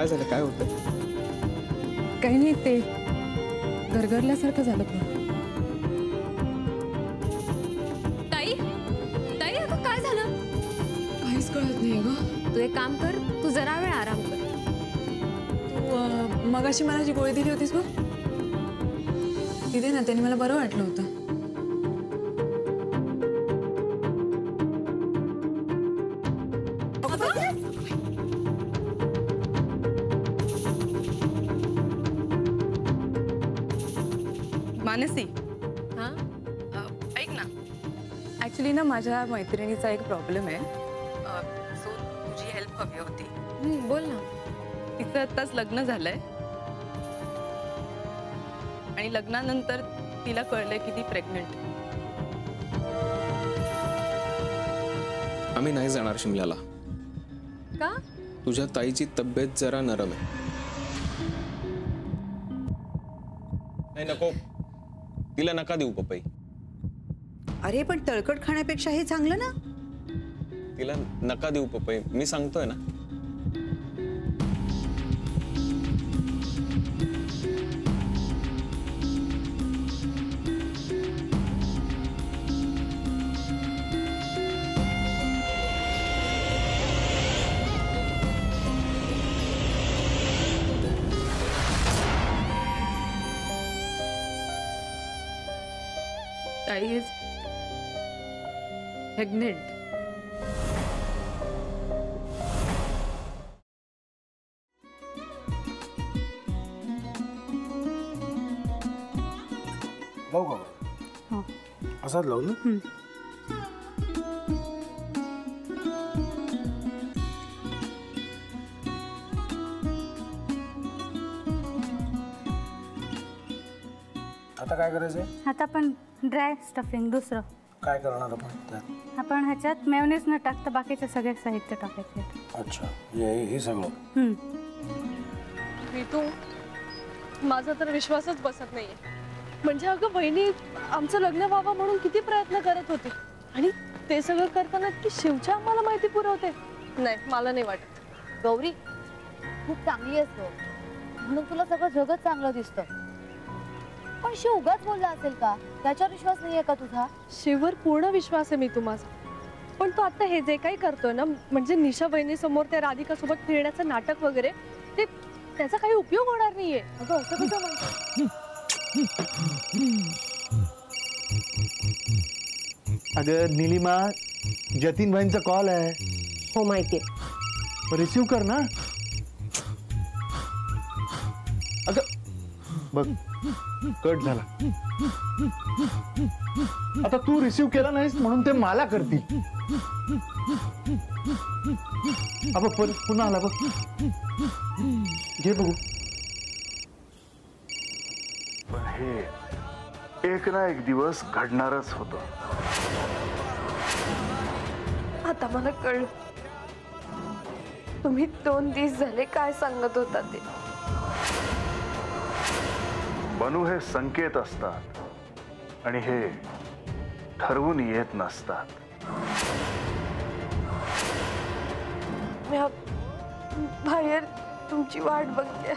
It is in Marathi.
काय झालं? काय होतं? काही नाही, ते गरगरल्यासारखं झालं. ताई ताई अगं काय झालं? काहीच कळत नाही ग. तू एक काम कर, तू जरा वेळ आराम कर. तू मगाशी मला जी गोळी दिली होतीस बघ, तिथे ना त्याने मला बरं वाटलं होतं. मानसी, हां ऐक ना, ॲक्च्युली ना माझ्या मैत्रिणीचा एक प्रॉब्लेम आहे, सो तुझी हेल्प हवी होती. बोल ना. तिचं आत्ताच लग्न झालंय आणि लग्नानंतर तिला कळलंय की ती प्रेग्नंट. आम्ही नाही जाणार शिमल्याला. का? तुझ्या ताईची तब्येत जरा नरम आहे. नाही नको, तिला नका देऊ पपई. अरे पण तळकट खाण्यापेक्षा हे चांगलं ना. तिला नका देऊ पपई, मी सांगतोय ना. ताई इज प्रेग्नेंट. लावू का? असाच लावू ना. आता काय करायचंय? आता आपण ड्राय स्टफिंग दुसरं काय करणार आपण त्यात? आपण ह्याच्यात मेयोनीज न टाकता बाकीचे सगळे साहित्य टाकायचे. अच्छा, हे सगळं. ऋतू, माझा तर विश्वासच बसत नाहीये. म्हणजे अगं बहिणी आमचं लग्न व्हावं म्हणून किती प्रयत्न करत होती आणि ते सगळं करताना की शिवच्या आम्हाला माहिती पुरवते. नाही, मला नाही वाटत. गौरी खूप चांगली असतो म्हणून तुला सगळं जगत चांगलं दिसतं, पण शिव उगाच बोलला असेल का? त्याच्यावर विश्वास नाहीये का तुझा? शिववर पूर्ण विश्वास आहे मी माझा, पण तो आता हे जे काही करतोय ना, म्हणजे निशा बहिणी समोर त्या राधिका सोबत फिरण्याचं नाटक वगैरे, ते त्याचा काही उपयोग होणार नाहीये. अगं असं कसं म्हणतो? अगं नीलिमा, जतीन भाईंचा कॉल आहे. हो माहितीये. रिसीव कर ना. अगं बघ, कट झाला. आता तू रिसीव केला नाहीस म्हणून ते मला करतील. अब पुन्हा आला बघ, घे बघू. पण हे एक ना एक दिवस घडणारच होतं. आता मला कळलं तुम्ही 2 दिवस झाले काय सांगत होता ते. बनू हे संकेत असतात आणि हे ठरवून येत नसतात. मी बाहेर तुमची वाट बघते.